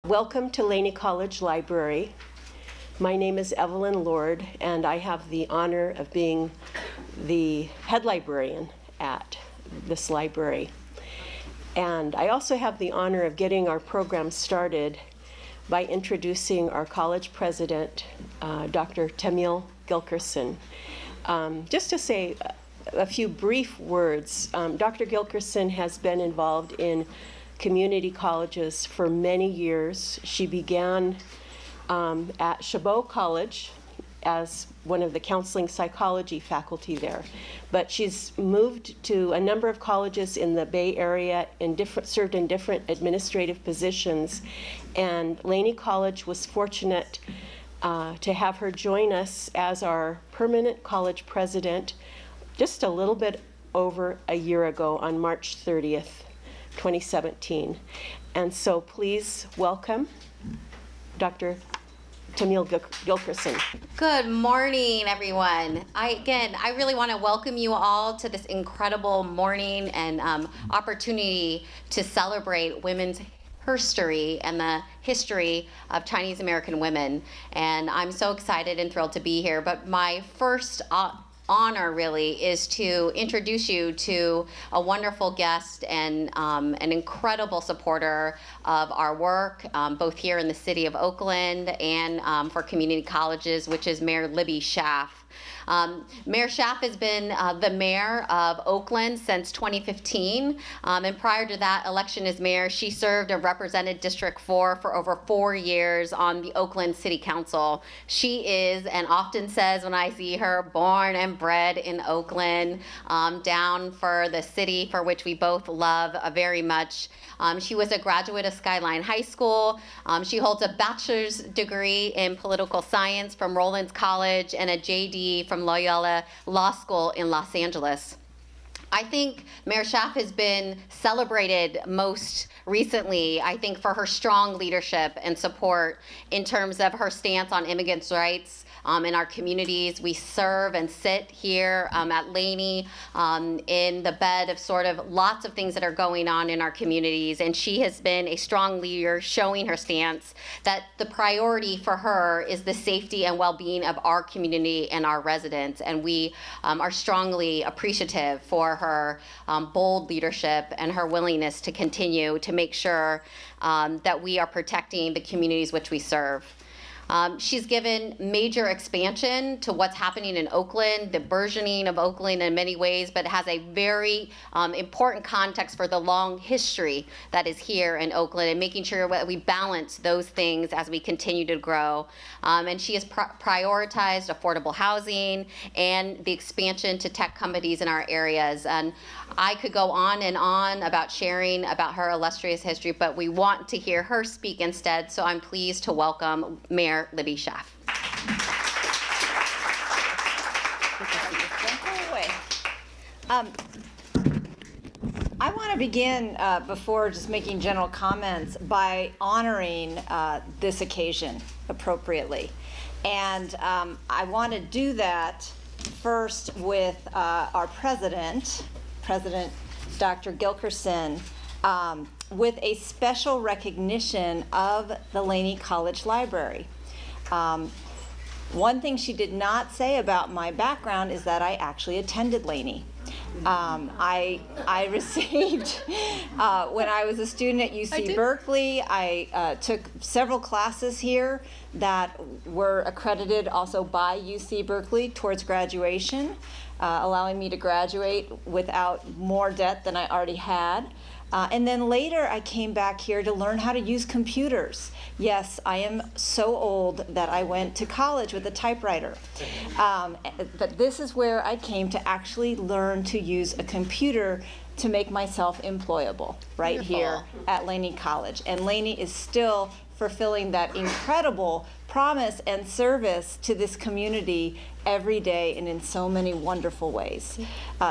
Welcome to Laney College Library. My name is Evelyn Lord, and I have the honor of being the head librarian at this library. And I also have the honor of getting our program started by introducing our college president, Dr. Temil Gilkerson. Just to say a few brief words, Dr. Gilkerson has been involved in community colleges for many years. She began at Chabot College as one of the counseling psychology faculty there. But she's moved to a number of colleges in the Bay Area and served in different administrative positions. And Laney College was fortunate to have her join us as our permanent college president just a little bit over a year ago on March 30th. 2017. And so please welcome Dr. Temil Gilkerson. Good morning, everyone. I really want to welcome you all to this incredible morning and opportunity to celebrate women's herstory and the history of Chinese American women. And I'm so excited and thrilled to be here. But my first honor really is to introduce you to a wonderful guest and an incredible supporter of our work, both here in the city of Oakland and for community colleges, which is Mayor Libby Schaaf. Mayor Schaaf has been the mayor of Oakland since 2015, and prior to that election as mayor, she served and represented District 4 for over 4 years on the Oakland City Council. She is, and often says when I see her, born and bred in Oakland, down for the city for which we both love very much. She was a graduate of Skyline High School. She holds a bachelor's degree in political science from Rollins College and a JD from Loyola Law School in Los Angeles. I think Mayor Schaaf has been celebrated most recently, I think, for her strong leadership and support in terms of her stance on immigrants' rights in our communities. We serve and sit here at Laney in the bed of sort of lots of things that are going on in our communities, and she has been a strong leader showing her stance that the priority for her is the safety and well-being of our community and our residents, and we are strongly appreciative for her bold leadership and her willingness to continue to make sure that we are protecting the communities which we serve. She's given major expansion to what's happening in Oakland, the burgeoning of Oakland in many ways, but has a very important context for the long history that is here in Oakland and making sure that we balance those things as we continue to grow. And she has prioritized affordable housing and the expansion to tech companies in our areas. And I could go on and on about sharing about her illustrious history, but we want to hear her speak instead, so I'm pleased to welcome Mayor Libby Schaaf. I want to begin, before just making general comments, by honoring this occasion appropriately. And I want to do that first with our President Dr. Gilkerson, with a special recognition of the Laney College Library. One thing she did not say about my background is that I actually attended Laney. I received, when I was a student at UC Berkeley, I took several classes here that were accredited also by UC Berkeley towards graduation, allowing me to graduate without more debt than I already had. And then later I came back here to learn how to use computers. Yes, I am so old that I went to college with a typewriter. But this is where I came to actually learn to use a computer to make myself employable right Wonderful. Here at Laney College. And Laney is still fulfilling that incredible promise and service to this community every day and in so many wonderful ways.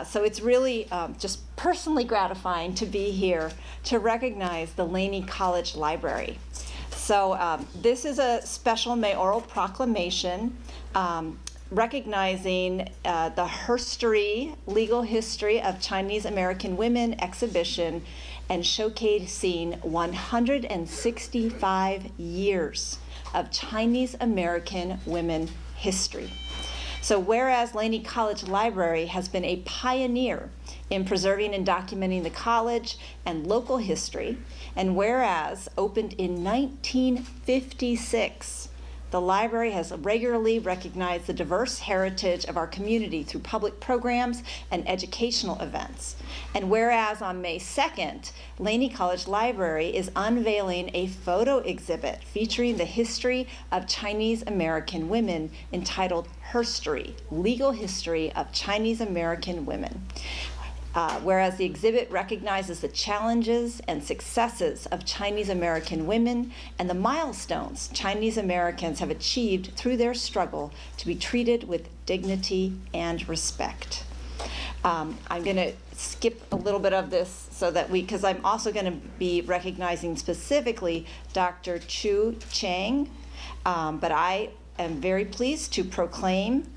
So it's really just personally gratifying to be here to recognize the Laney College Library. So this is a special mayoral proclamation recognizing the Herstory Legal History of Chinese American Women exhibition and showcasing 165 years of Chinese American women history. So whereas Laney College Library has been a pioneer in preserving and documenting the college and local history, and whereas opened in 1956, the library has regularly recognized the diverse heritage of our community through public programs and educational events. And whereas on May 2nd, Laney College Library is unveiling a photo exhibit featuring the history of Chinese American women entitled Herstory, Legal History of Chinese American Women. Whereas the exhibit recognizes the challenges and successes of Chinese American women and the milestones Chinese Americans have achieved through their struggle to be treated with dignity and respect. I'm going to skip a little bit of this so that because I'm also going to be recognizing specifically Dr. Chu Chang, but I am very pleased to proclaim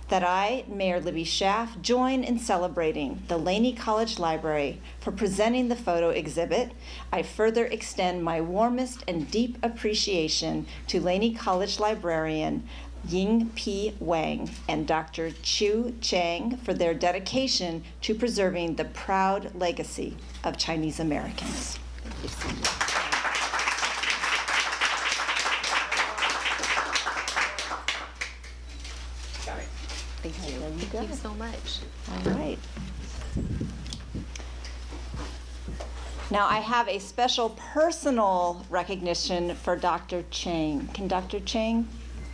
that I, Mayor Libby Schaaf, join in celebrating the Laney College Library for presenting the photo exhibit. I further extend my warmest and deep appreciation to Laney College librarian Ying P. Wang and Dr. Chu Chang for their dedication to preserving the proud legacy of Chinese Americans. Thank you so much. Thank you. Thank you so much. All right. Now I have a special personal recognition for Dr. Chang. Can Dr. Chang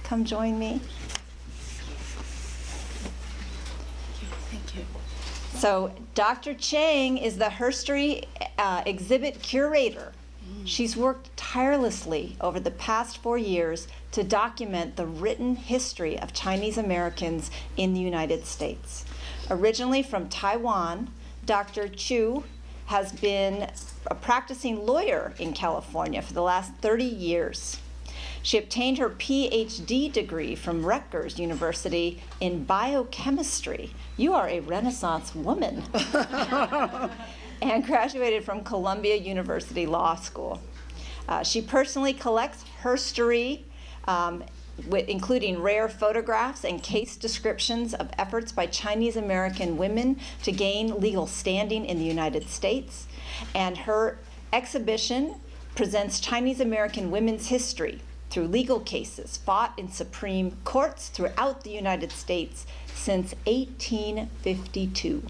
come join me? Thank you. So Dr. Chang is the Herstory exhibit curator. She's worked tirelessly over the past 4 years to document the written history of Chinese Americans in the United States. Originally from Taiwan, Dr. Chu has been a practicing lawyer in California for the last 30 years. She obtained her PhD degree from Rutgers University in biochemistry. You are a Renaissance woman. And graduated from Columbia University Law School. She personally collects herstory, including rare photographs and case descriptions of efforts by Chinese American women to gain legal standing in the United States. And her exhibition presents Chinese American women's history through legal cases fought in Supreme Courts throughout the United States since 1852.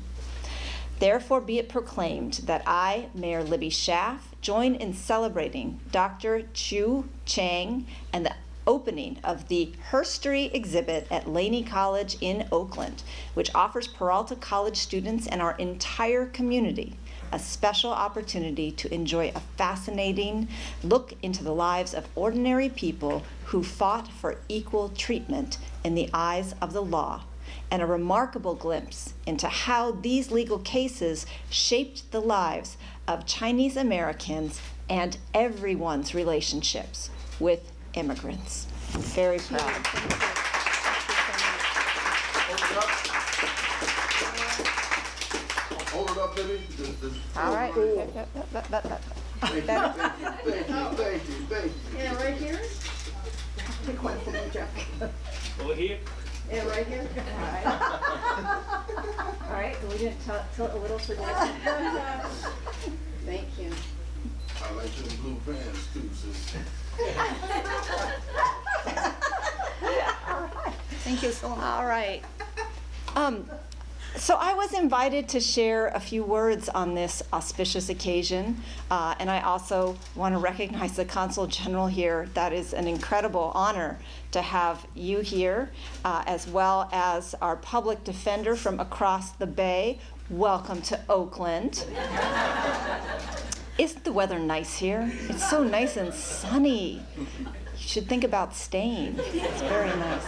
Therefore be it proclaimed that I, Mayor Libby Schaaf, join in celebrating Dr. Chu Chang and the opening of the Herstory exhibit at Laney College in Oakland, which offers Peralta College students and our entire community a special opportunity to enjoy a fascinating look into the lives of ordinary people who fought for equal treatment in the eyes of the law, and a remarkable glimpse into how these legal cases shaped the lives of Chinese Americans and everyone's relationships with immigrants. I'm very proud. Hold it up, baby. All right. Thank you. Yeah, right here? Take one for me, Jeff. Over here? Yeah, right here? All right, we didn't tilt a little for that. Thank you. I like your blue pants too, sis. Thank you so much. All right. So I was invited to share a few words on this auspicious occasion, and I also want to recognize the Consul General here. That is an incredible honor to have you here, as well as our public defender from across the bay. Welcome to Oakland. Isn't the weather nice here? It's so nice and sunny. You should think about staying. It's very nice.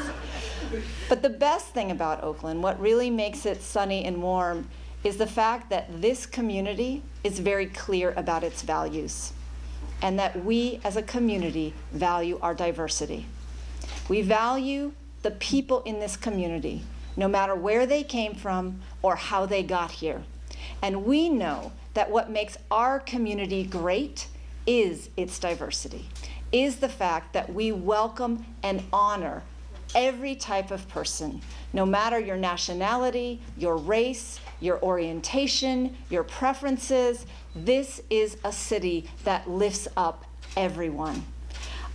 But the best thing about Oakland, what really makes it sunny and warm, is the fact that this community is very clear about its values. and that we as a community value our diversity. We value the people in this community, no matter where they came from or how they got here. And we know that what makes our community great is its diversity, is the fact that we welcome and honor every type of person, no matter your nationality, your race, your orientation, your preferences. This is a city that lifts up everyone.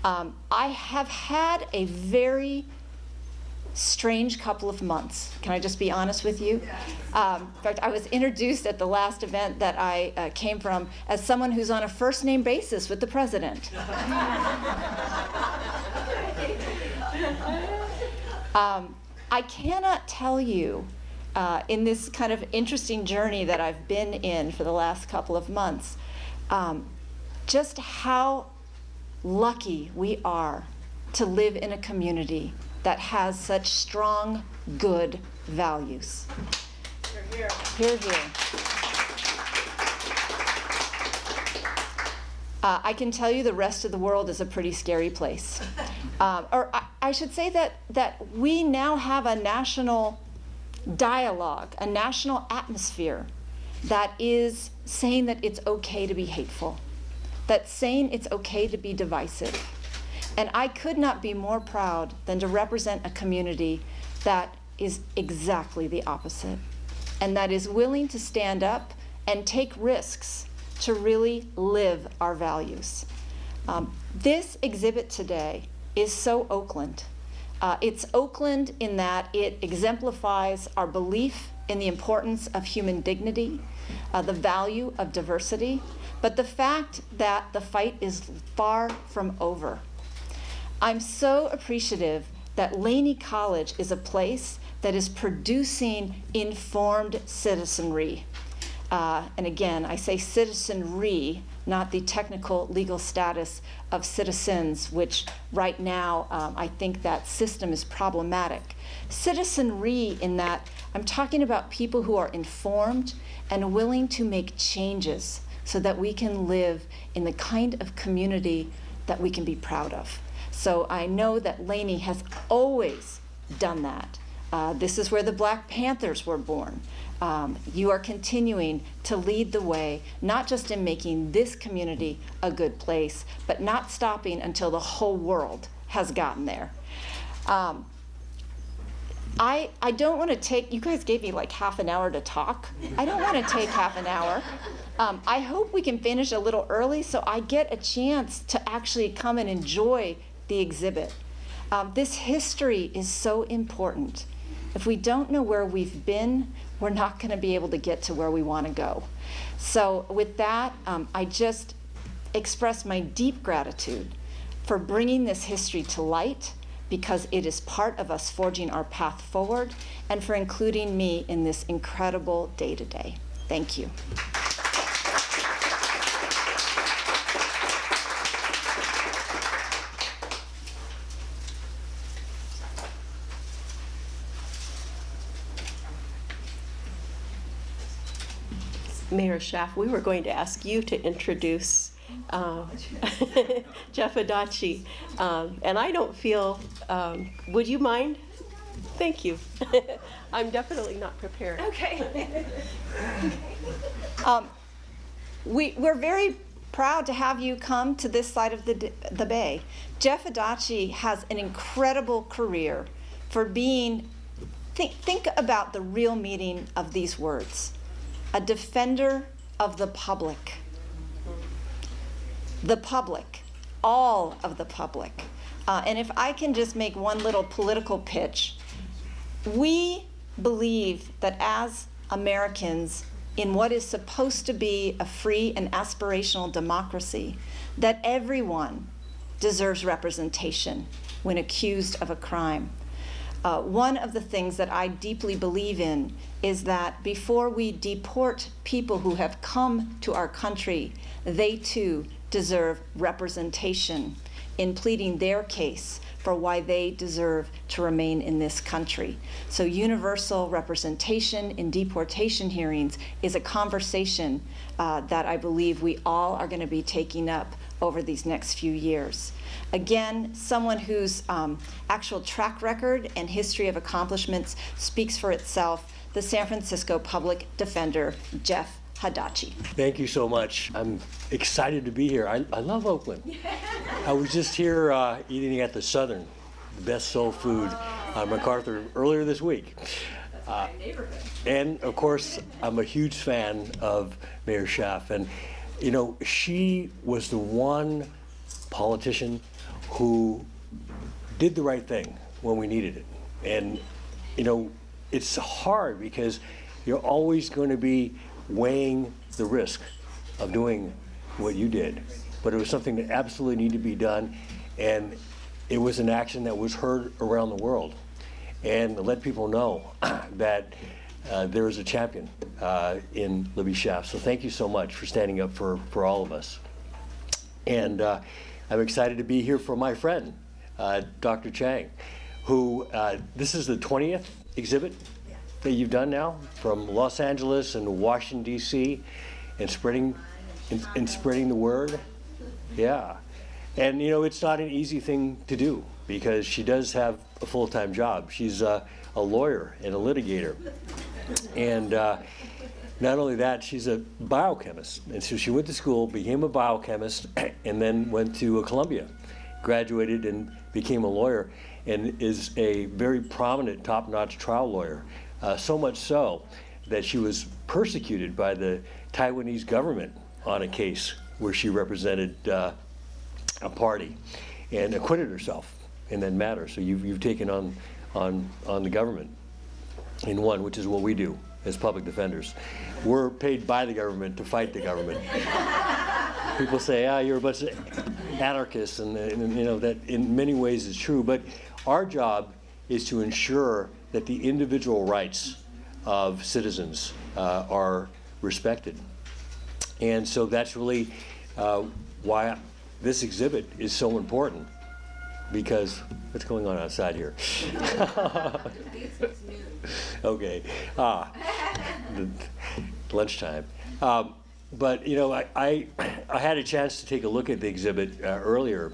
I have had a very strange couple of months. Can I just be honest with you? In fact, I was introduced at the last event that I came from as someone who's on a first-name basis with the president. I cannot tell you, in this kind of interesting journey that I've been in for the last couple of months, just how lucky we are to live in a community that has such strong, good values. Hear, hear. Hear, hear. I can tell you the rest of the world is a pretty scary place. Or I should say that we now have a national dialogue, a national atmosphere that is saying that it's okay to be hateful, that's saying it's okay to be divisive. And I could not be more proud than to represent a community that is exactly the opposite, and that is willing to stand up and take risks to really live our values. This exhibit today is so Oakland. It's Oakland in that it exemplifies our belief in the importance of human dignity, the value of diversity, but the fact that the fight is far from over. I'm so appreciative that Laney College is a place that is producing informed citizenry. And again, I say citizenry, not the technical legal status of citizens, which right now I think that system is problematic. Citizenry in that I'm talking about people who are informed and willing to make changes so that we can live in the kind of community that we can be proud of. So I know that Laney has always done that. This is where the Black Panthers were born. You are continuing to lead the way, not just in making this community a good place, but not stopping until the whole world has gotten there. I don't want to take, you guys gave me like half an hour to talk. I don't want to take half an hour. I hope we can finish a little early so I get a chance to actually come and enjoy the exhibit. This history is so important. If we don't know where we've been, we're not going to be able to get to where we want to go. So with that, I just express my deep gratitude for bringing this history to light, because it is part of us forging our path forward, and for including me in this incredible day today. Thank you. Mayor Schaaf, we were going to ask you to introduce Jeff Adachi, and I don't feel, would you mind? Thank you. I'm definitely not prepared. Okay. We're very proud to have you come to this side of the bay. Jeff Adachi has an incredible career for being, think about the real meaning of these words, a defender of the public. The public, all of the public. And if I can just make one little political pitch, we believe that as Americans, in what is supposed to be a free and aspirational democracy, that everyone deserves representation when accused of a crime. One of the things that I deeply believe in is that before we deport people who have come to our country, they too deserve representation in pleading their case for why they deserve to remain in this country. So universal representation in deportation hearings is a conversation that I believe we all are going to be taking up over these next few years. Again, someone whose actual track record and history of accomplishments speaks for itself, the San Francisco Public Defender, Jeff Adachi. Thank you so much. I'm excited to be here. I love Oakland. I was just here eating at the Southern, the best soul food on MacArthur earlier this week. And of course, I'm a huge fan of Mayor Schaaf. And you know, she was the one politician who did the right thing when we needed it. And you know, it's hard because you're always going to be weighing the risk of doing what you did. But it was something that absolutely needed to be done, and it was an action that was heard around the world. And let people know that there is a champion in Libby Schaaf. So thank you so much for standing up for all of us. And I'm excited to be here for my friend, Dr. Chang, who, this is the 20th exhibit that you've done now, from Los Angeles and Washington, D.C., and spreading the word. Yeah. And you know, it's not an easy thing to do because she does have a full-time job. She's a lawyer and a litigator. And not only that, she's a biochemist. And so she went to school, became a biochemist, and then went to Columbia, graduated and became a lawyer, and is a very prominent, top-notch trial lawyer. So much so that she was persecuted by the Taiwanese government on a case where she represented a party and acquitted herself in that matter. So you've taken on the government in one, which is what we do as public defenders. We're paid by the government to fight the government. People say, you're a bunch of anarchists, and you know that in many ways is true. But our job is to ensure that the individual rights of citizens are respected. And so that's really why this exhibit is so important, because what's going on outside here? Okay, lunchtime. But you know, I had a chance to take a look at the exhibit earlier,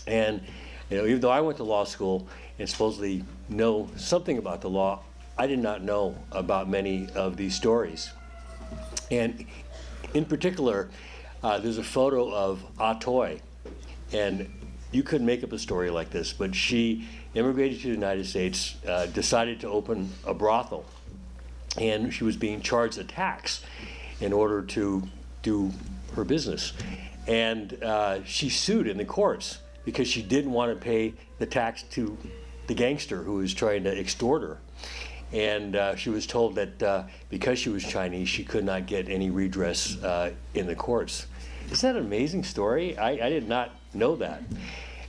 and you know, even though I went to law school and supposedly know something about the law, I did not know about many of these stories. And in particular, there's a photo of Atoy, and you couldn't make up a story like this, but she immigrated to the United States, decided to open a brothel, and she was being charged a tax in order to do her business. And she sued in the courts because she didn't want to pay the tax to the gangster who was trying to extort her. And she was told that because she was Chinese, she could not get any redress in the courts. Isn't that an amazing story? I did not know that.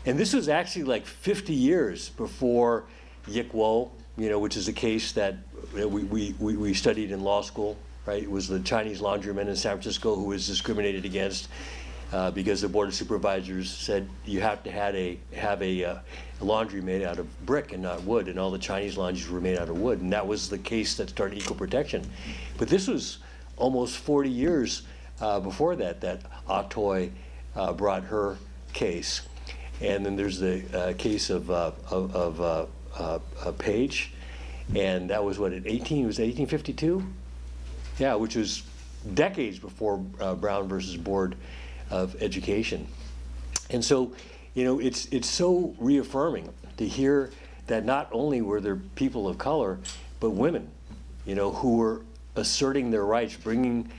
And this was actually like 50 years before Yik Wo, you know, which is a case that we studied in law school, right? It was the Chinese laundryman in San Francisco who was discriminated against because the Board of Supervisors said you have to have a laundry made out of brick and not wood, and all the Chinese laundries were made out of wood, and that was the case that started equal protection. But this was almost 40 years before that Atoy brought her case. And then there's the case of Page, and that was what, was it 1852? Yeah, which was decades before Brown versus Board of Education. And so, you know, it's so reaffirming to hear that not only were there people of color, but women, you know, who were asserting their rights, bringing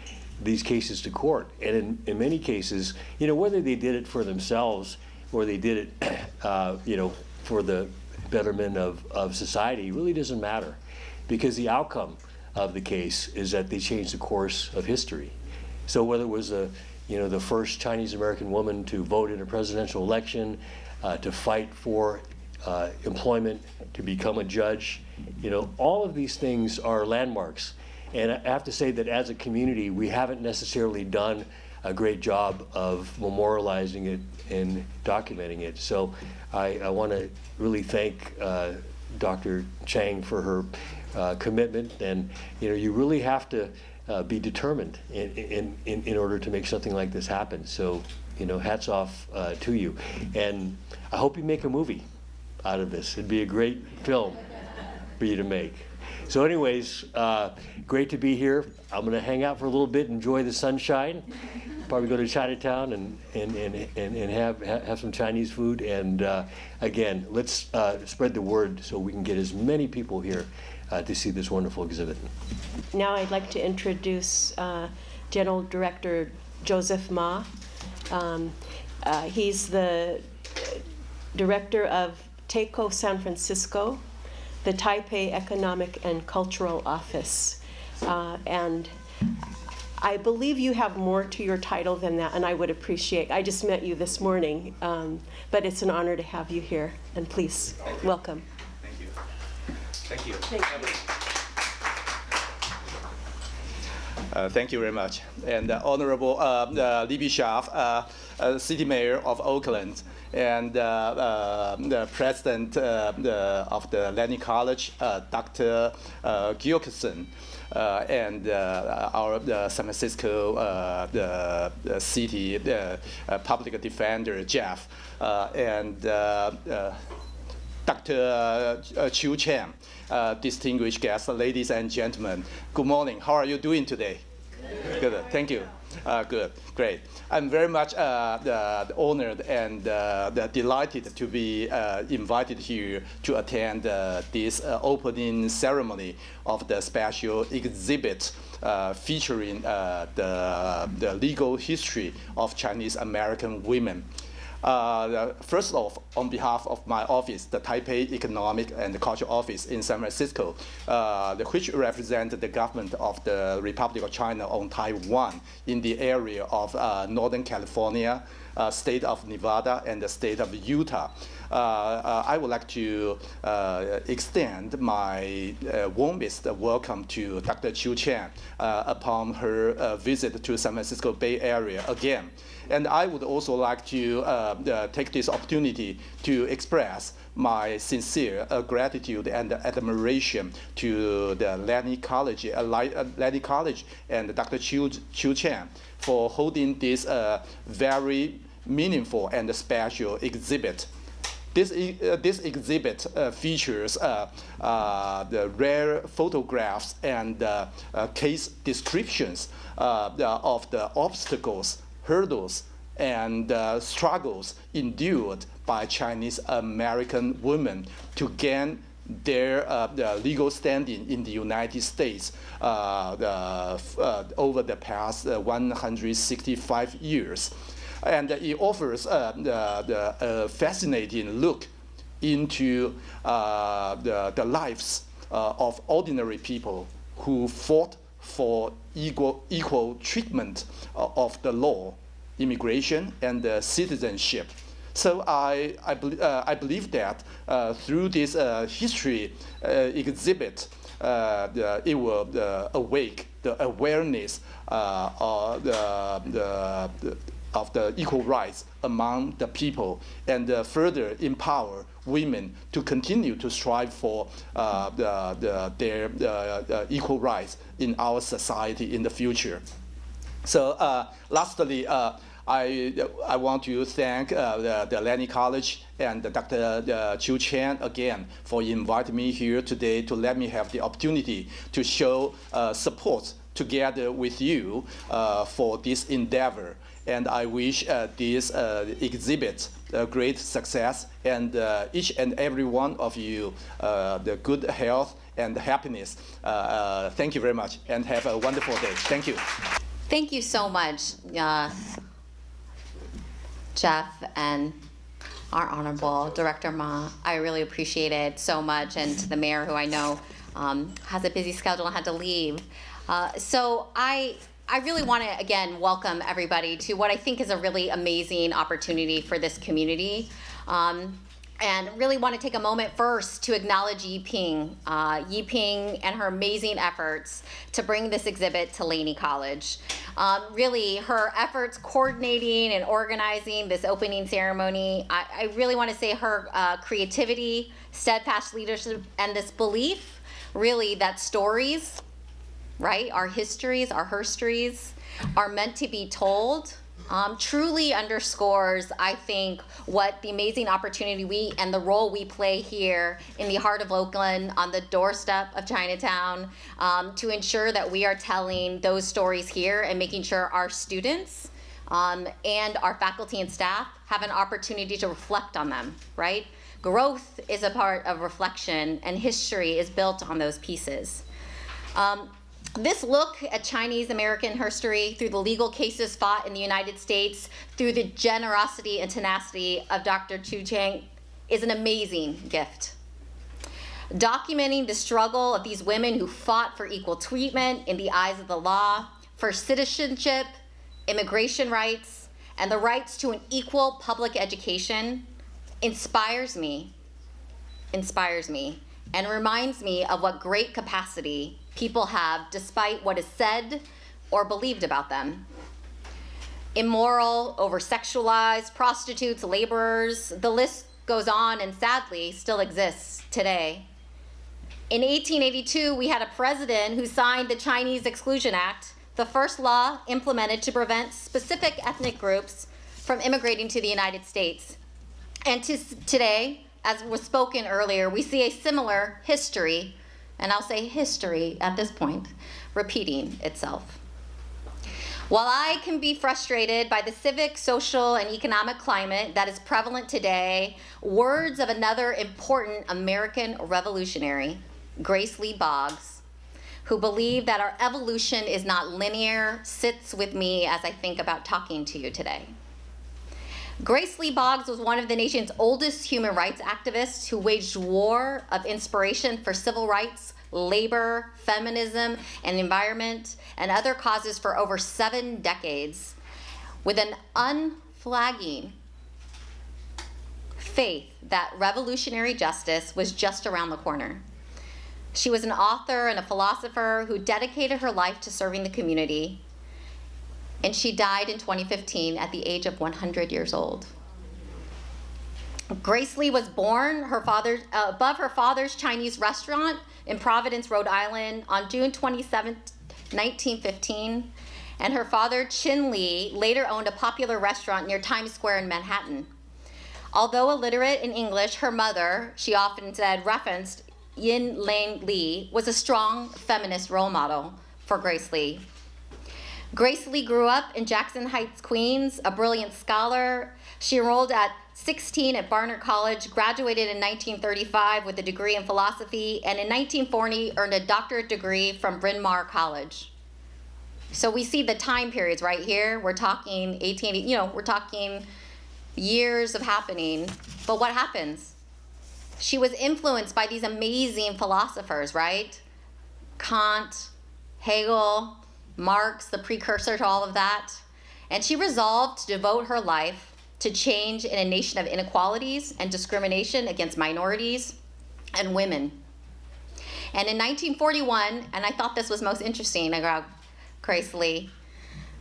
these cases to court. And in many cases, you know, whether they did it for themselves or they did it, you know, for the betterment of society, really doesn't matter, because the outcome of the case is that they changed the course of history. So whether it was the first Chinese American woman to vote in a presidential election, to fight for employment, to become a judge, you know, all of these things are landmarks. And I have to say that as a community, we haven't necessarily done a great job of memorializing it and documenting it. So I want to really thank Dr. Chang for her commitment. And you know, you really have to be determined in order to make something like this happen. So hats off to you. And I hope you make a movie out of this. It'd be a great film for you to make. So anyways, great to be here. I'm going to hang out for a little bit, enjoy the sunshine, probably go to Chinatown and have some Chinese food. And again, let's spread the word so we can get as many people here to see this wonderful exhibit. Now I'd like to introduce General Director Joseph Ma. He's the director of TAICO San Francisco, the Taipei Economic and Cultural Office. And I believe you have more to your title than that, and I would appreciate, I just met you this morning, but it's an honor to have you here, and please, welcome. Thank you. Thank you. Thank you. Thank you very much. And Honorable Libby Schaaf, City Mayor of Oakland, and the President of the Laney College, Dr. Gilkison, and our San Francisco the city public defender, Jeff, and Dr. Chu Chang, distinguished guests, ladies and gentlemen. Good morning. How are you doing today? Good. Thank you. Good. Great. I'm very much honored and delighted to be invited here to attend this opening ceremony of the special exhibit featuring the legal history of Chinese American women. First off, on behalf of my office, the Taipei Economic and Cultural Office in San Francisco, which represents the government of the Republic of China on Taiwan in the area of Northern California, state of Nevada, and the state of Utah. I would like to extend my warmest welcome to Dr. Chu Chang upon her visit to San Francisco Bay Area again. And I would also like to take this opportunity to express my sincere gratitude and admiration to the Laney College and Dr. Chu Chang for holding this very meaningful and special exhibit. This exhibit features the rare photographs and case descriptions of the obstacles, hurdles, and struggles endured by Chinese American women to gain their legal standing in the United States over the past 165 years. And it offers a fascinating look into the lives of ordinary people who fought for equal treatment of the law, immigration, and citizenship. So I believe that through this history exhibit, it will awake the awareness of the equal rights among the people, and further empower women to continue to strive for their equal rights in our society in the future. So lastly, I want to thank the Laney College and Dr. Chu Chang again for inviting me here today to let me have the opportunity to show support together with you for this endeavor. And I wish this exhibit great success, and each and every one of you the good health and happiness. Thank you very much, and have a wonderful day. Thank you. Thank you so much, Jeff and our Honorable Director Ma. I really appreciate it so much, and to the mayor, who I know has a busy schedule and had to leave. So I really want to, again, welcome everybody to what I think is a really amazing opportunity for this community. And really want to take a moment first to acknowledge Yiping and her amazing efforts to bring this exhibit to Laney College. Really, her efforts coordinating and organizing this opening ceremony, I really want to say her creativity, steadfast leadership, and this belief, really, that stories, right, our histories, our herstories, are meant to be told truly underscores, I think, what the amazing opportunity and the role we play here in the heart of Oakland, on the doorstep of Chinatown, to ensure that we are telling those stories here and making sure our students and our faculty and staff have an opportunity to reflect on them, right? Growth is a part of reflection, and history is built on those pieces. This look at Chinese American history through the legal cases fought in the United States, through the generosity and tenacity of Dr. Chu Chang, is an amazing gift. Documenting the struggle of these women who fought for equal treatment in the eyes of the law, for citizenship, immigration rights, and the rights to an equal public education inspires me, and reminds me of what great capacity people have despite what is said or believed about them. Immoral, over-sexualized, prostitutes, laborers, the list goes on and sadly still exists today. In 1882, we had a president who signed the Chinese Exclusion Act, the first law implemented to prevent specific ethnic groups from immigrating to the United States. And today, as was spoken earlier, we see a similar history, and I'll say history at this point, repeating itself. While I can be frustrated by the civic, social, and economic climate that is prevalent today, words of another important American revolutionary, Grace Lee Boggs, who believed that our evolution is not linear, sits with me as I think about talking to you today. Grace Lee Boggs was one of the nation's oldest human rights activists who waged war of inspiration for civil rights, labor, feminism, and environment, and other causes for over 7 decades, with an unflagging faith that revolutionary justice was just around the corner. She was an author and a philosopher who dedicated her life to serving the community, and she died in 2015 at the age of 100 years old. Grace Lee was born above her father's Chinese restaurant in Providence, Rhode Island on June 27, 1915, and her father, Chin Lee, later owned a popular restaurant near Times Square in Manhattan. Although illiterate in English, her mother, she often referenced Yin Lane Lee, was a strong feminist role model for Grace Lee. Grace Lee grew up in Jackson Heights, Queens, a brilliant scholar. She enrolled at 16 at Barnard College, graduated in 1935 with a degree in philosophy, and in 1940 earned a doctorate degree from Bryn Mawr College. So we see the time periods right here. We're talking we're talking years of happening. But what happens? She was influenced by these amazing philosophers, right? Kant, Hegel, Marx, the precursor to all of that. And she resolved to devote her life to change in a nation of inequalities and discrimination against minorities and women. And in 1941, and I thought this was most interesting about Grace Lee,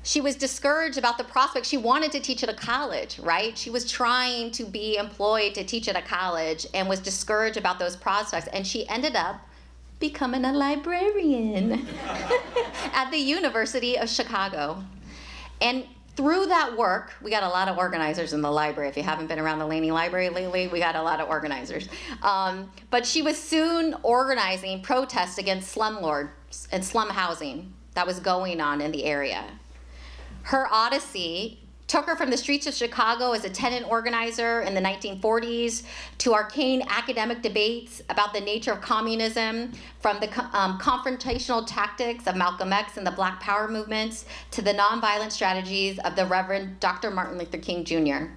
she was discouraged about the prospect. She wanted to teach at a college, right? She was trying to be employed to teach at a college and was discouraged about those prospects. And she ended up becoming a librarian at the University of Chicago. And through that work, we got a lot of organizers in the library. If you haven't been around the Laney Library lately, we got a lot of organizers. But she was soon organizing protests against slumlords and slum housing that was going on in the area. Her odyssey took her from the streets of Chicago as a tenant organizer in the 1940s to arcane academic debates about the nature of communism, from the confrontational tactics of Malcolm X and the Black Power movements to the nonviolent strategies of the Reverend Dr. Martin Luther King Jr.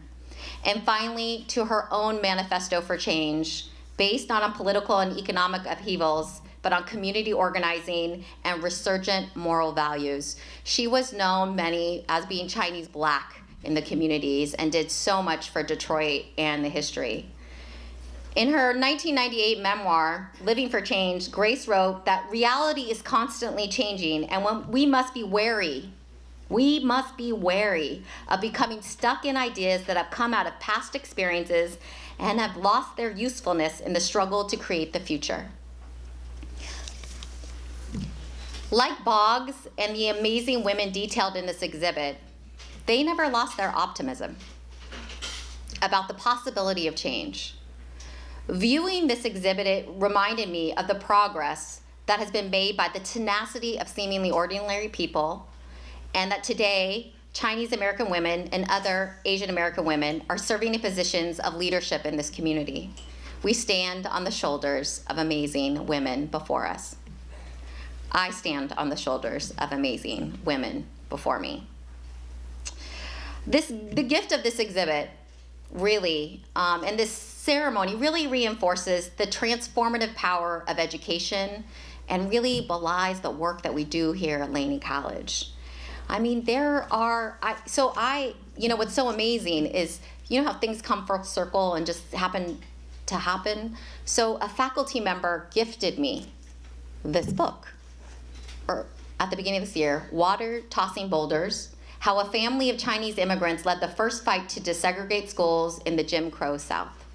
And finally, to her own manifesto for change, based not on political and economic upheavals, but on community organizing and resurgent moral values. She was known as being Chinese Black in the communities and did so much for Detroit and the history. In her 1998 memoir, Living for Change, Grace wrote that reality is constantly changing, and we must be wary of becoming stuck in ideas that have come out of past experiences and have lost their usefulness in the struggle to create the future. Like Boggs and the amazing women detailed in this exhibit, they never lost their optimism about the possibility of change. Viewing this exhibit, it reminded me of the progress that has been made by the tenacity of seemingly ordinary people, and that today, Chinese American women and other Asian American women are serving in positions of leadership in this community. We stand on the shoulders of amazing women before us. I stand on the shoulders of amazing women before me. The gift of this exhibit really, and this ceremony really reinforces the transformative power of education and really belies the work that we do here at Laney College. I mean, what's so amazing is, you know how things come full circle and just happen to happen? So a faculty member gifted me this book at the beginning of this year, Water Tossing Boulders, How a Family of Chinese Immigrants Led the First Fight to Desegregate Schools in the Jim Crow South.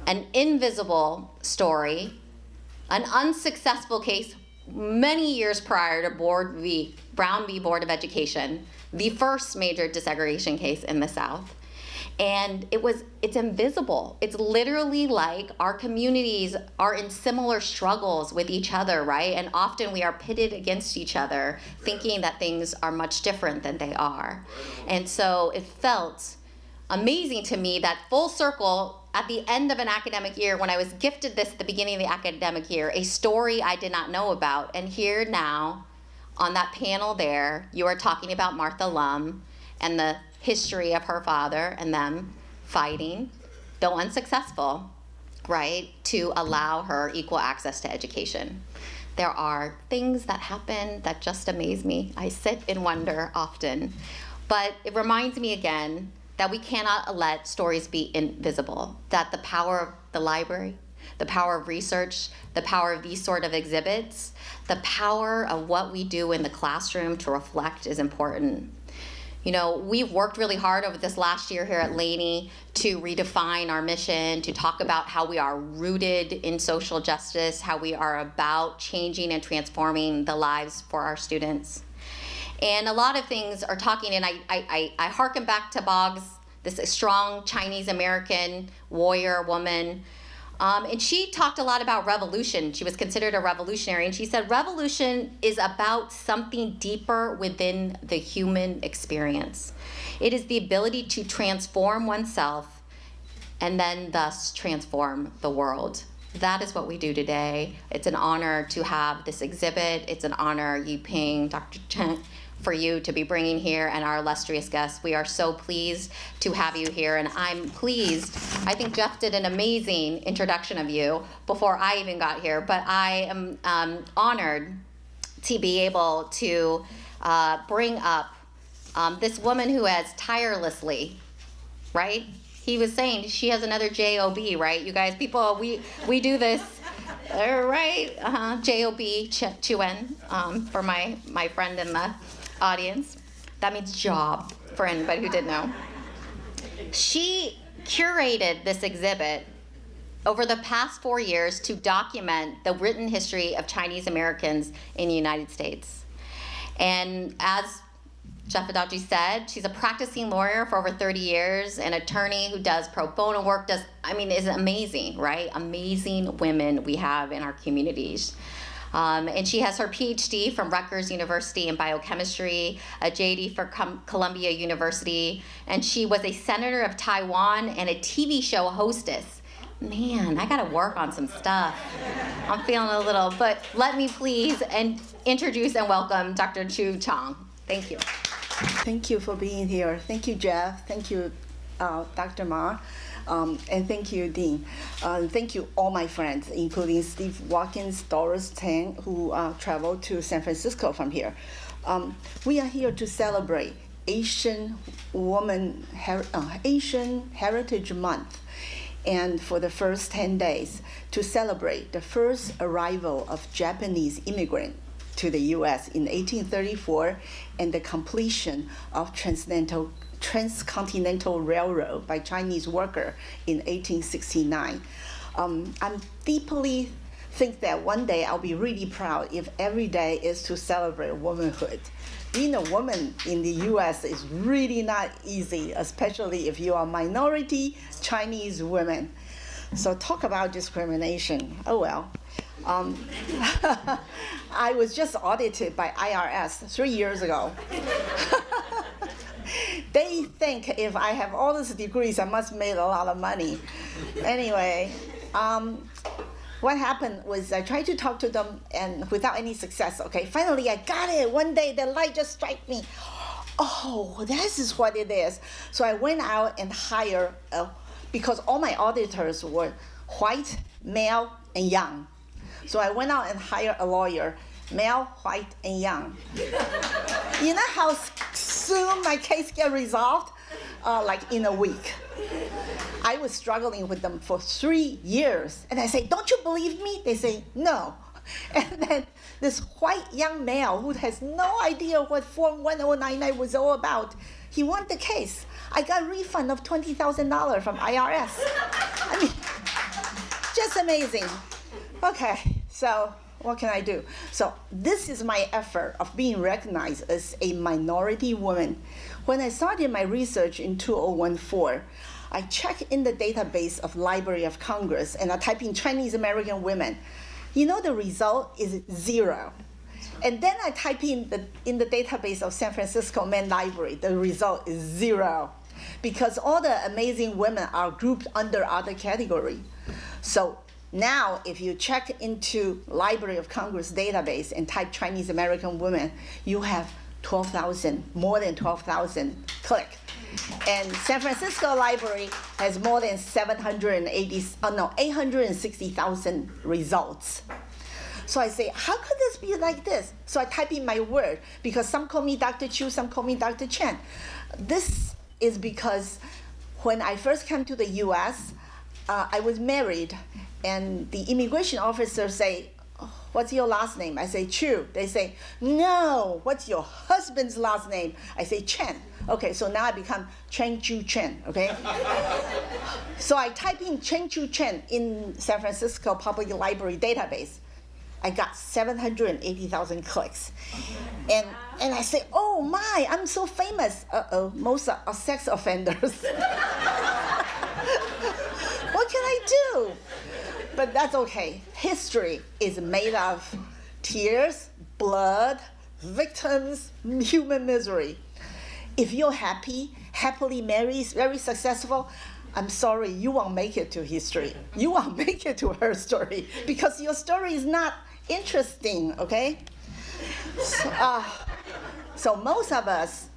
An invisible story, an unsuccessful case many years prior to Brown v. Board of Education, the first major desegregation case in the South. And it's invisible. It's literally like our communities are in similar struggles with each other, right? And often we are pitted against each other, thinking that things are much different than they are. And so it felt amazing to me that full circle at the end of an academic year, when I was gifted this at the beginning of the academic year, a story I did not know about. And here now, on that panel there, you are talking about Martha Lum and the history of her father and them fighting, though unsuccessful, right, to allow her equal access to education. There are things that happen that just amaze me. I sit in wonder often. But it reminds me again that we cannot let stories be invisible, that the power of the library, the power of research, the power of these sort of exhibits, the power of what we do in the classroom to reflect is important. You know, we've worked really hard over this last year here at Laney to redefine our mission, to talk about how we are rooted in social justice, how we are about changing and transforming the lives for our students. And a lot of things are talking, and I hearken back to Boggs, this strong Chinese American warrior woman. And she talked a lot about revolution. She was considered a revolutionary. And she said revolution is about something deeper within the human experience. It is the ability to transform oneself and then thus transform the world. That is what we do today. It's an honor to have this exhibit. It's an honor, Yiping, Dr. Chen, for you to be bringing here, and our illustrious guests. We are so pleased to have you here, and I'm pleased. I think Jeff did an amazing introduction of you before I even got here, but I am honored to be able to bring up this woman who has tirelessly, right? He was saying she has another J-O-B, right? You guys, people, we do this, right? J-O-B, Chuen, for my friend in the audience. That means job, for anybody who didn't know. She curated this exhibit over the past 4 years to document the written history of Chinese Americans in the United States. And as Jeff Adachi said, she's a practicing lawyer for over 30 years, an attorney who does pro bono work, is amazing, right? Amazing women we have in our communities. And she has her PhD from Rutgers University in biochemistry, a JD for Columbia University, and she was a senator of Taiwan and a TV show hostess. Man, I gotta work on some stuff. I'm feeling a little, but let me please introduce and welcome Dr. Chu Chang. Thank you. Thank you for being here. Thank you, Jeff. Thank you, Dr. Ma. And thank you, Dean. Thank you, all my friends, including Steve Watkins, Doris Tang, who traveled to San Francisco from here. We are here to celebrate Asian Heritage Month, and for the first 10 days, to celebrate the first arrival of Japanese immigrants to the U.S. in 1834 and the completion of Transcontinental Railroad by Chinese worker in 1869. I'm deeply think that one day I'll be really proud if every day is to celebrate womanhood, being a woman in the US is really not easy, especially if you are minority Chinese women. So talk about discrimination. Oh well. I was just audited by IRS 3 years ago. They think if I have all these degrees, I must have made a lot of money. Anyway, what happened was I tried to talk to them and without any success, okay? Finally, I got it. One day, the light just struck me. Oh, this is what it is. So I went out and hired, because all my auditors were white, male, and young. So I went out and hired a lawyer, male, white, and young. You know how soon my case get resolved? Like in a week. I was struggling with them for 3 years. And I say, don't you believe me? They say, no. And then this white young male who has no idea what Form 1099 was all about, he won the case. I got a refund of $20,000 from IRS. I mean, just amazing. Okay, so what can I do? So this is my effort of being recognized as a minority woman. When I started my research in 2014, I checked in the database of Library of Congress and I type in Chinese American women. You know the result is 0. And then I type in the database of San Francisco Mayor Library, the result is 0. Because all the amazing women are grouped under other category. So now, if you check into Library of Congress database and type Chinese American women, you have 12,000, more than 12,000 click. And San Francisco Library has more than 860,000 results. So I say, how could this be like this? So I type in my word, because some call me Dr. Chu, some call me Dr. Chen. This is because when I first came to the US, I was married, and the immigration officer say, what's your last name? I say, Chu. They say, no, what's your husband's last name? I say, Chen. Okay, so now I become Chen Chu Chen, okay? So I type in Chen Chu Chen in San Francisco Public Library database. I got 780,000 clicks. And I say, oh my, I'm so famous. Uh-oh, most are sex offenders. What can I do? But that's okay. History is made of tears, blood, victims, human misery. If you're happily married, very successful, I'm sorry, you won't make it to history. You won't make it to her story because your story is not interesting, okay? So most of us,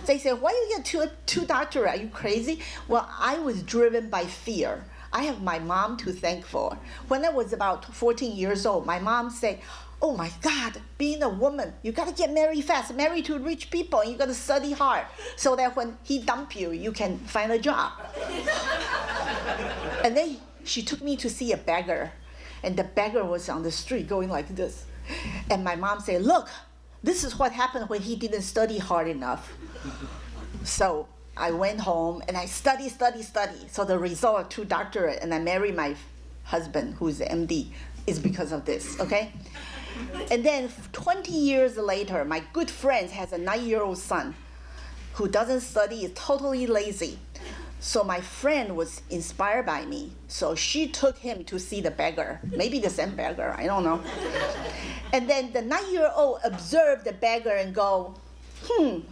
they say, why you get two doctorates? Are you crazy? Well, I was driven by fear. I have my mom to thank for. When I was about 14 years old, my mom said, oh my God, being a woman, you gotta get married fast, marry to rich people, and you gotta study hard, so that when he dump you, you can find a job. And then she took me to see a beggar, and the beggar was on the street going like this. And my mom said, look, this is what happened when he didn't study hard enough. So I went home and I study. So the result of 2 doctorates, and I married my husband, who's an MD, is because of this, okay? And then 20 years later, my good friend has a 9-year-old son who doesn't study, is totally lazy. So my friend was inspired by me. So she took him to see the beggar, maybe the same beggar, I don't know. And then the 9-year-old observed the beggar and go,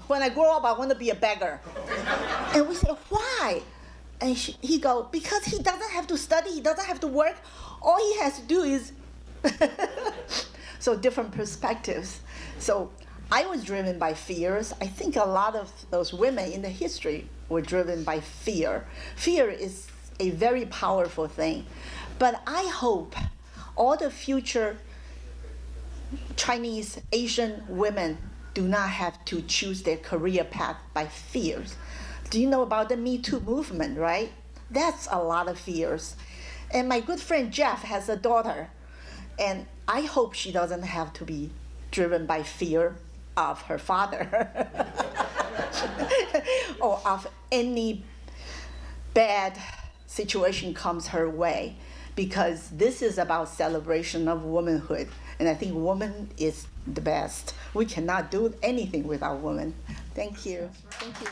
when I grow up, I want to be a beggar. And we say, why? And he go, because he doesn't have to study, he doesn't have to work. All he has to do is, so different perspectives. So I was driven by fears. I think a lot of those women in the history were driven by fear. Fear is a very powerful thing. But I hope all the future Chinese, Asian women do not have to choose their career path by fears. Do you know about the Me Too movement, right? That's a lot of fears. And my good friend Jeff has a daughter, and I hope she doesn't have to be driven by fear of her father or of any bad situation comes her way, because this is about celebration of womanhood. And I think woman is the best. We cannot do anything without women. Thank you. Thank you.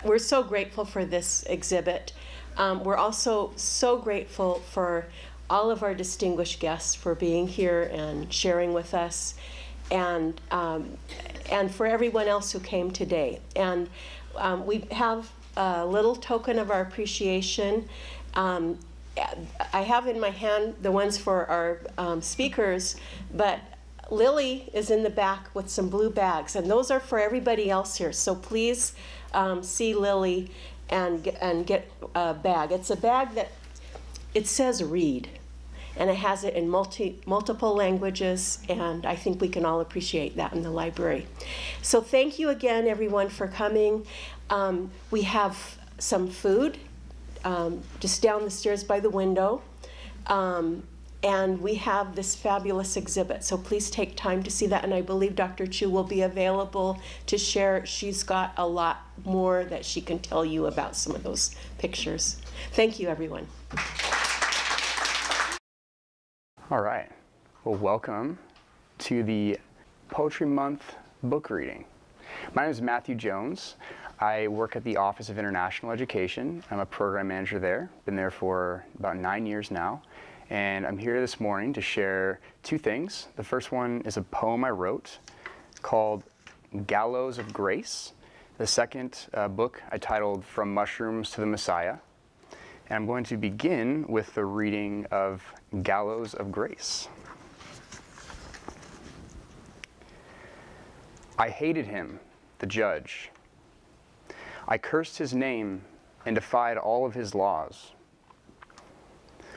We're so grateful for this exhibit. We're also so grateful for all of our distinguished guests for being here and sharing with us, and for everyone else who came today. And we have a little token of our appreciation. I have in my hand the ones for our speakers, but Lily is in the back with some blue bags, and those are for everybody else here. So please see Lily and get a bag. It's a bag that it says read, and it has it in multiple languages, and I think we can all appreciate that in the library. So thank you again, everyone, for coming. We have some food just down the stairs by the window. And we have this fabulous exhibit, so please take time to see that. And I believe Dr. Chu will be available to share. She's got a lot more that she can tell you about some of those pictures. Thank you, everyone. All right. Well, welcome to the Poetry Month book reading. My name is Matthew Jones. I work at the Office of International Education. I'm a program manager there. Been there for about 9 years now. And I'm here this morning to share two things. The first one is a poem I wrote called Gallows of Grace. The second book I titled From Mushrooms to the Messiah. And I'm going to begin with the reading of Gallows of Grace. I hated him, the judge. I cursed his name and defied all of his laws.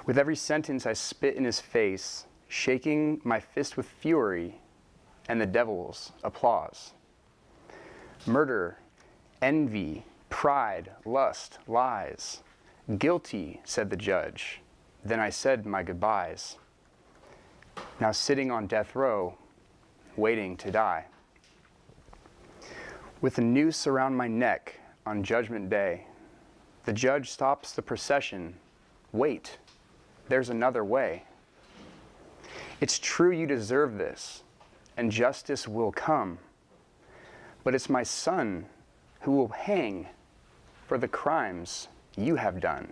With every sentence I spit in his face, shaking my fist with fury and the devil's applause. Murder, envy, pride, lust, lies. Guilty, said the judge. Then I said my goodbyes. Now sitting on death row, waiting to die. With a noose around my neck on Judgment Day, the judge stops the procession. Wait. There's another way. It's true you deserve this, and justice will come. But it's my son who will hang for the crimes you have done.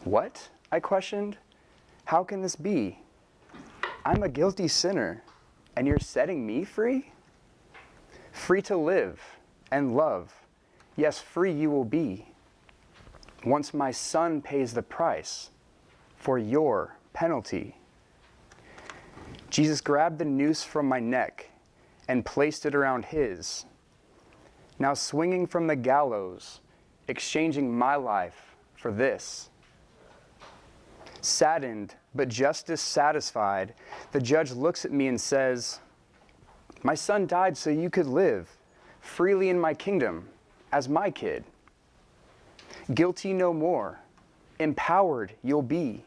What? I questioned. How can this be? I'm a guilty sinner, and you're setting me free? Free to live and love. Yes, free you will be. Once my son pays the price for your penalty. Jesus grabbed the noose from my neck and placed it around his. Now swinging from the gallows, exchanging my life for this. Saddened, but justice satisfied, the judge looks at me and says, my son died so you could live freely in my kingdom as my kid. Guilty no more, empowered you'll be.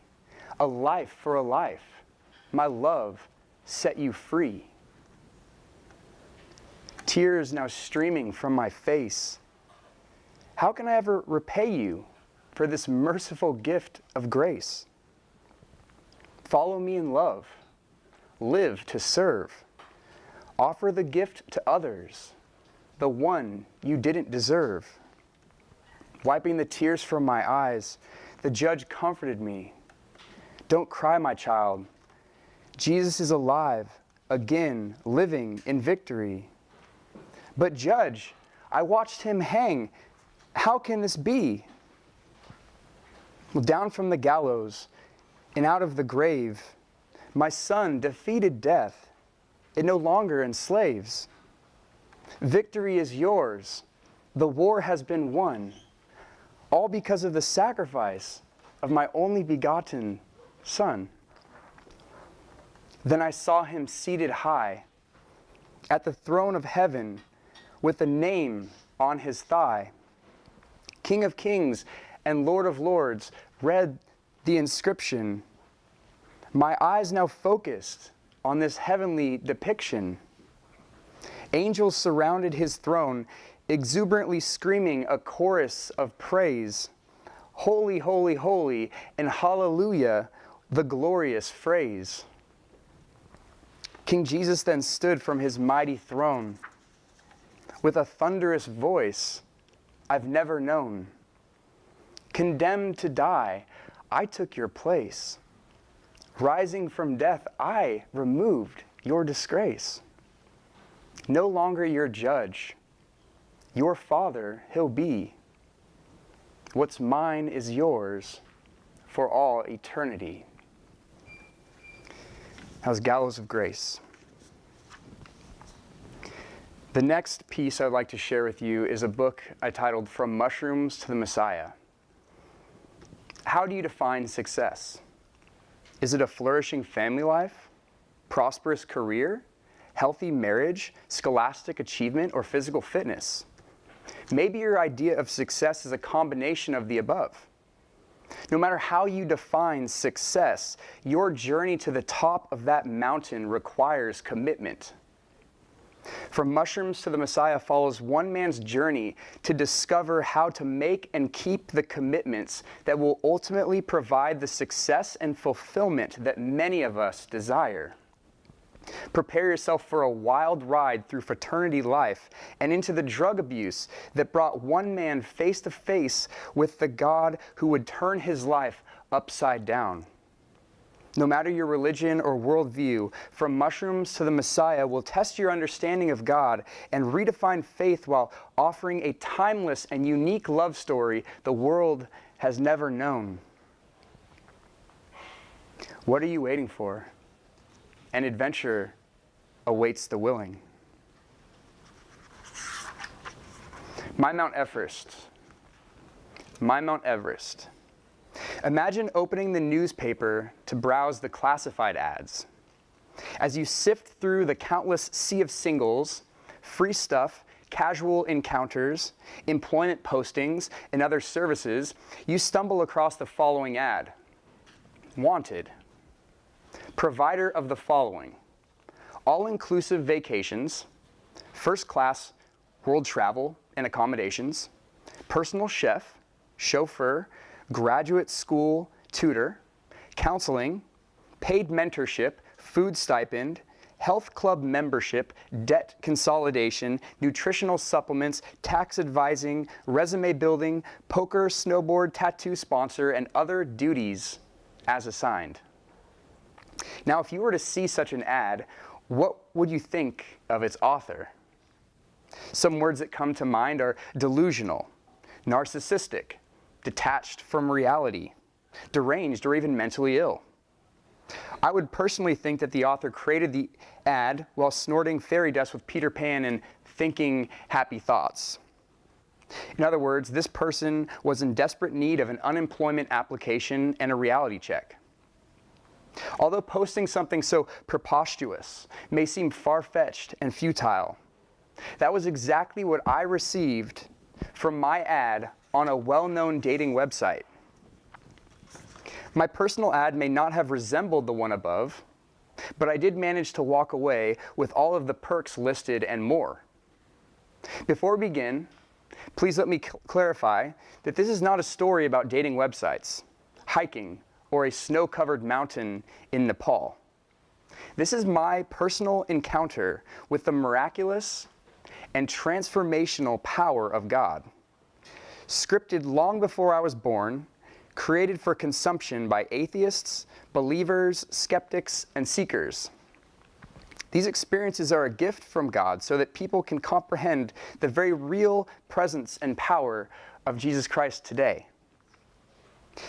A life for a life. My love set you free. Tears now streaming from my face. How can I ever repay you for this merciful gift of grace? Follow me in love. Live to serve. Offer the gift to others, the one you didn't deserve. Wiping the tears from my eyes, the judge comforted me. Don't cry, my child. Jesus is alive, again, living in victory. But judge, I watched him hang. How can this be? Well, down from the gallows and out of the grave, my son defeated death. It no longer enslaves. Victory is yours. The war has been won. All because of the sacrifice of my only begotten Son. Then I saw him seated high at the throne of heaven with a name on his thigh. King of kings and Lord of lords read the inscription. My eyes now focused on this heavenly depiction. Angels surrounded his throne, exuberantly screaming a chorus of praise. Holy, holy, holy, and hallelujah, the glorious phrase. King Jesus then stood from his mighty throne with a thunderous voice I've never known. Condemned to die, I took your place. Rising from death, I removed your disgrace. No longer your judge, your father he'll be. What's mine is yours for all eternity. How's Gallows of Grace? The next piece I'd like to share with you is a book I titled From Mushrooms to the Messiah. How do you define success? Is it a flourishing family life, prosperous career, healthy marriage, scholastic achievement, or physical fitness? Maybe your idea of success is a combination of the above. No matter how you define success, your journey to the top of that mountain requires commitment. From Mushrooms to the Messiah follows one man's journey to discover how to make and keep the commitments that will ultimately provide the success and fulfillment that many of us desire. Prepare yourself for a wild ride through fraternity life and into the drug abuse that brought one man face to face with the God who would turn his life upside down. No matter your religion or worldview, From Mushrooms to the Messiah will test your understanding of God and redefine faith while offering a timeless and unique love story the world has never known. What are you waiting for? An adventure awaits the willing. My Mount Everest. My Mount Everest. Imagine opening the newspaper to browse the classified ads. As you sift through the countless sea of singles, free stuff, casual encounters, employment postings, and other services, you stumble across the following ad. Wanted. Provider of the following: all-inclusive vacations, first-class world travel and accommodations, personal chef, chauffeur, graduate school tutor, counseling, paid mentorship, food stipend, health club membership, debt consolidation, nutritional supplements, tax advising, resume building, poker, snowboard, tattoo sponsor, and other duties as assigned. Now, if you were to see such an ad, what would you think of its author? Some words that come to mind are delusional, narcissistic, detached from reality, deranged, or even mentally ill. I would personally think that the author created the ad while snorting fairy dust with Peter Pan and thinking happy thoughts. In other words, this person was in desperate need of an unemployment application and a reality check. Although posting something so preposterous may seem far-fetched and futile, that was exactly what I received from my ad on a well-known dating website. My personal ad may not have resembled the one above, but I did manage to walk away with all of the perks listed and more. Before we begin, please let me clarify that this is not a story about dating websites, hiking, or a snow-covered mountain in Nepal. This is my personal encounter with the miraculous and transformational power of God. Scripted long before I was born, created for consumption by atheists, believers, skeptics, and seekers. These experiences are a gift from God so that people can comprehend the very real presence and power of Jesus Christ today.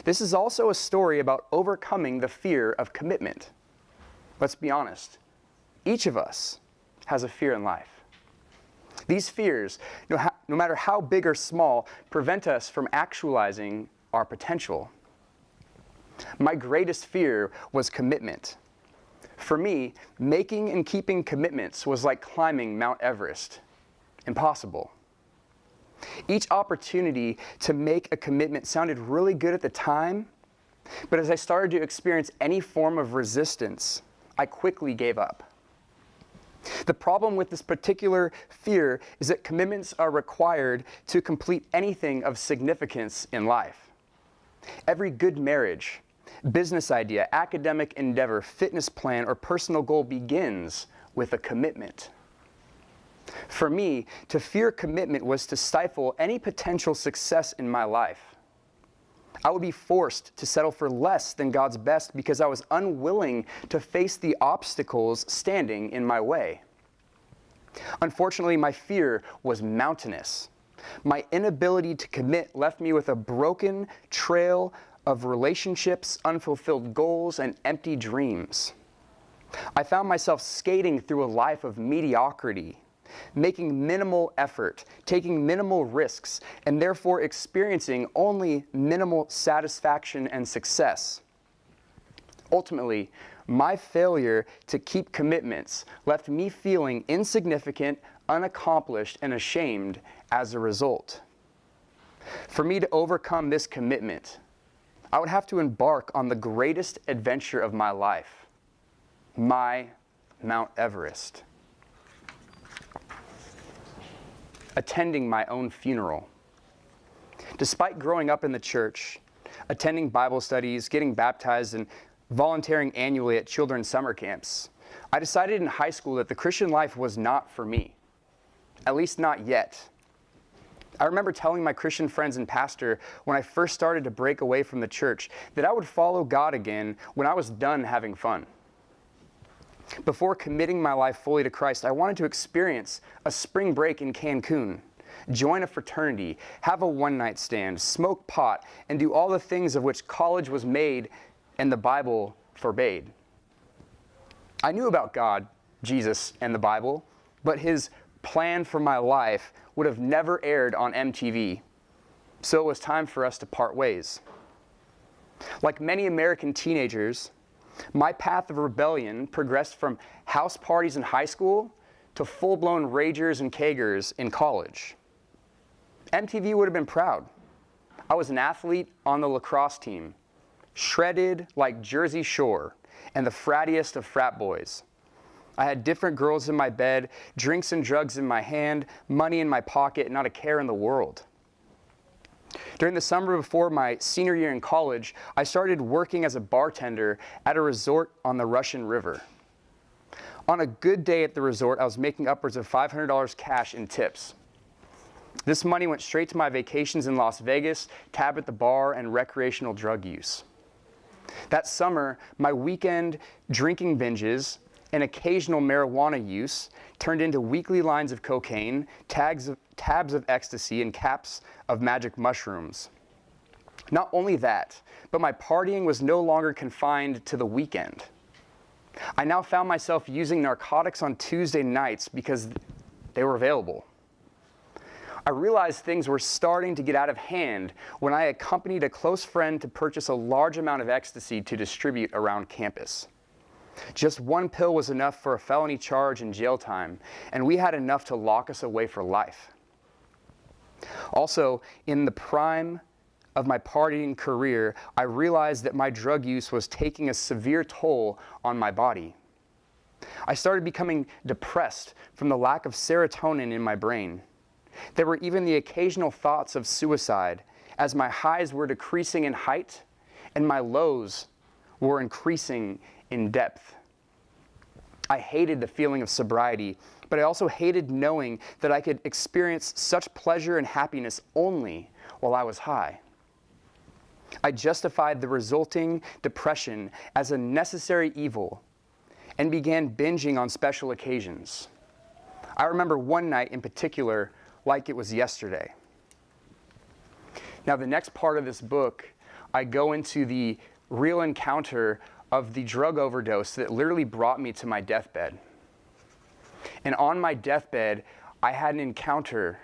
This is also a story about overcoming the fear of commitment. Let's be honest, each of us has a fear in life. These fears, no matter how big or small, prevent us from actualizing our potential. My greatest fear was commitment. For me, making and keeping commitments was like climbing Mount Everest. Impossible. Each opportunity to make a commitment sounded really good at the time, but as I started to experience any form of resistance, I quickly gave up. The problem with this particular fear is that commitments are required to complete anything of significance in life. Every good marriage, business idea, academic endeavor, fitness plan, or personal goal begins with a commitment. For me, to fear commitment was to stifle any potential success in my life. I would be forced to settle for less than God's best because I was unwilling to face the obstacles standing in my way. Unfortunately, my fear was mountainous. My inability to commit left me with a broken trail of relationships, unfulfilled goals, and empty dreams. I found myself skating through a life of mediocrity, making minimal effort, taking minimal risks, and therefore experiencing only minimal satisfaction and success. Ultimately, my failure to keep commitments left me feeling insignificant, unaccomplished, and ashamed as a result. For me to overcome this commitment, I would have to embark on the greatest adventure of my life, my Mount Everest. Attending my own funeral. Despite growing up in the church, attending Bible studies, getting baptized, and volunteering annually at children's summer camps, I decided in high school that the Christian life was not for me, at least not yet. I remember telling my Christian friends and pastor when I first started to break away from the church that I would follow God again when I was done having fun. Before committing my life fully to Christ, I wanted to experience a spring break in Cancun, join a fraternity, have a one-night stand, smoke pot, and do all the things of which college was made and the Bible forbade. I knew about God, Jesus, and the Bible, but his plan for my life would have never aired on MTV, so it was time for us to part ways. Like many American teenagers, my path of rebellion progressed from house parties in high school to full-blown ragers and kegers in college. MTV would have been proud. I was an athlete on the lacrosse team, shredded like Jersey Shore, and the frattiest of frat boys. I had different girls in my bed, drinks and drugs in my hand, money in my pocket, and not a care in the world. During the summer before my senior year in college, I started working as a bartender at a resort on the Russian River. On a good day at the resort, I was making upwards of $500 cash in tips. This money went straight to my vacations in Las Vegas, tab at the bar, and recreational drug use. That summer, my weekend drinking binges and occasional marijuana use turned into weekly lines of cocaine, tabs of ecstasy, and caps of magic mushrooms. Not only that, but my partying was no longer confined to the weekend. I now found myself using narcotics on Tuesday nights because they were available. I realized things were starting to get out of hand when I accompanied a close friend to purchase a large amount of ecstasy to distribute around campus. Just one pill was enough for a felony charge and jail time, and we had enough to lock us away for life. Also, in the prime of my partying career, I realized that my drug use was taking a severe toll on my body. I started becoming depressed from the lack of serotonin in my brain. There were even the occasional thoughts of suicide, as my highs were decreasing in height and my lows were increasing in depth. I hated the feeling of sobriety, but I also hated knowing that I could experience such pleasure and happiness only while I was high. I justified the resulting depression as a necessary evil and began binging on special occasions. I remember one night in particular like it was yesterday. Now, the next part of this book, I go into the real encounter of the drug overdose that literally brought me to my deathbed. And on my deathbed, I had an encounter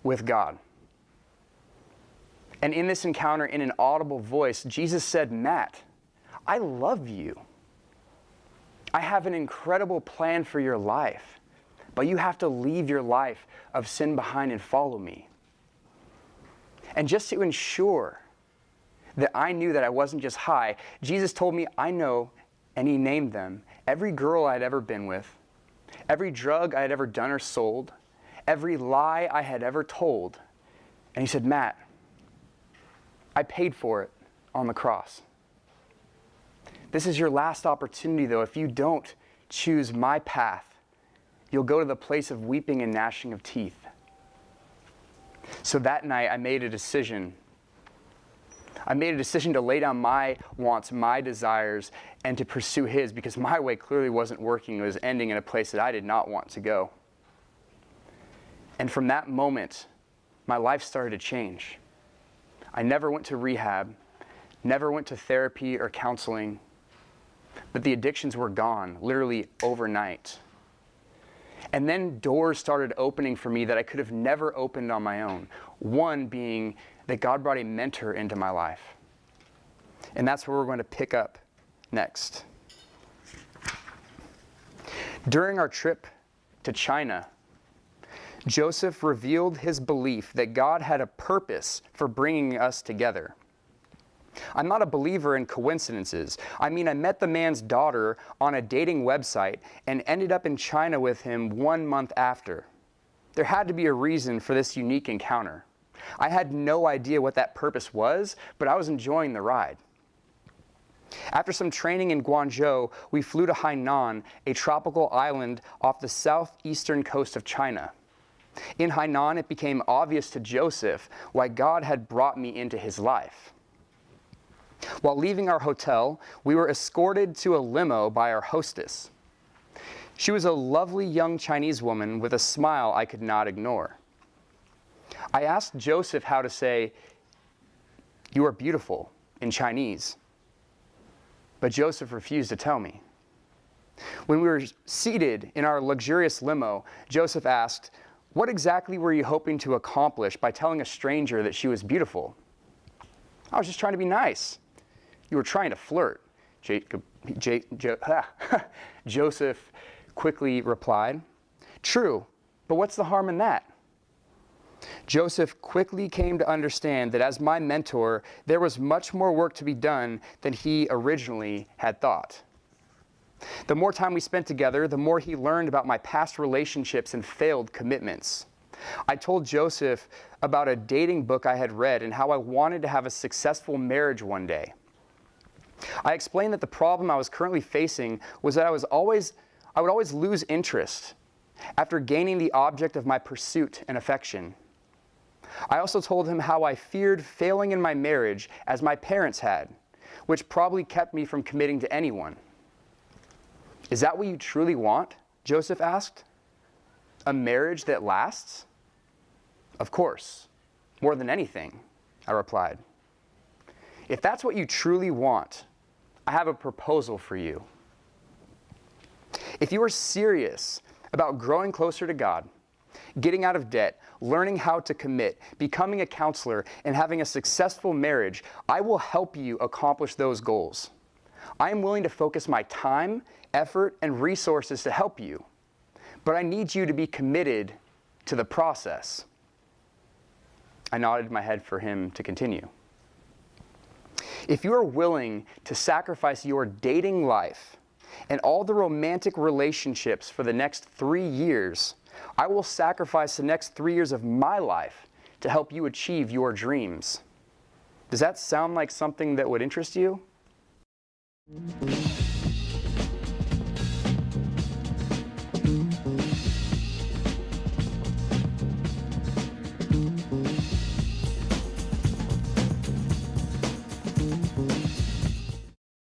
with God. And in this encounter, in an audible voice, Jesus said, "Matt, I love you. I have an incredible plan for your life, but you have to leave your life of sin behind and follow me." And just to ensure that I knew that I wasn't just high, Jesus told me, I know, and he named them, every girl I'd ever been with, every drug I had ever done or sold, every lie I had ever told. And he said, "Matt, I paid for it on the cross. This is your last opportunity, though. If you don't choose my path, you'll go to the place of weeping and gnashing of teeth. So that night, I made a decision. I made a decision to lay down my wants, my desires, and to pursue his, because my way clearly wasn't working. It was ending in a place that I did not want to go. And from that moment, my life started to change. I never went to rehab, never went to therapy or counseling, but the addictions were gone, literally overnight. And then doors started opening for me that I could have never opened on my own. One being that God brought a mentor into my life. And that's where we're going to pick up next. During our trip to China, Joseph revealed his belief that God had a purpose for bringing us together. I'm not a believer in coincidences. I mean, I met the man's daughter on a dating website and ended up in China with him 1 month after. There had to be a reason for this unique encounter. I had no idea what that purpose was, but I was enjoying the ride. After some training in Guangzhou, we flew to Hainan, a tropical island off the southeastern coast of China. In Hainan, it became obvious to Joseph why God had brought me into his life. While leaving our hotel, we were escorted to a limo by our hostess. She was a lovely young Chinese woman with a smile I could not ignore. I asked Joseph how to say, "You are beautiful," in Chinese, but Joseph refused to tell me. When we were seated in our luxurious limo, Joseph asked, "What exactly were you hoping to accomplish by telling a stranger that she was beautiful?" "I was just trying to be nice." "You were trying to flirt," Joseph quickly replied. "True, but what's the harm in that?" Joseph quickly came to understand that as my mentor, there was much more work to be done than he originally had thought. The more time we spent together, the more he learned about my past relationships and failed commitments. I told Joseph about a dating book I had read and how I wanted to have a successful marriage one day. I explained that the problem I was currently facing was that I would always lose interest after gaining the object of my pursuit and affection. I also told him how I feared failing in my marriage as my parents had, which probably kept me from committing to anyone. "Is that what you truly want?" Joseph asked. "A marriage that lasts?" "Of course, more than anything," I replied. "If that's what you truly want, I have a proposal for you. If you are serious about growing closer to God, getting out of debt, learning how to commit, becoming a counselor, and having a successful marriage, I will help you accomplish those goals. I am willing to focus my time, effort, and resources to help you, but I need you to be committed to the process." I nodded my head for him to continue. "If you are willing to sacrifice your dating life and all the romantic relationships for the next 3 years, I will sacrifice the next 3 years of my life to help you achieve your dreams. Does that sound like something that would interest you?"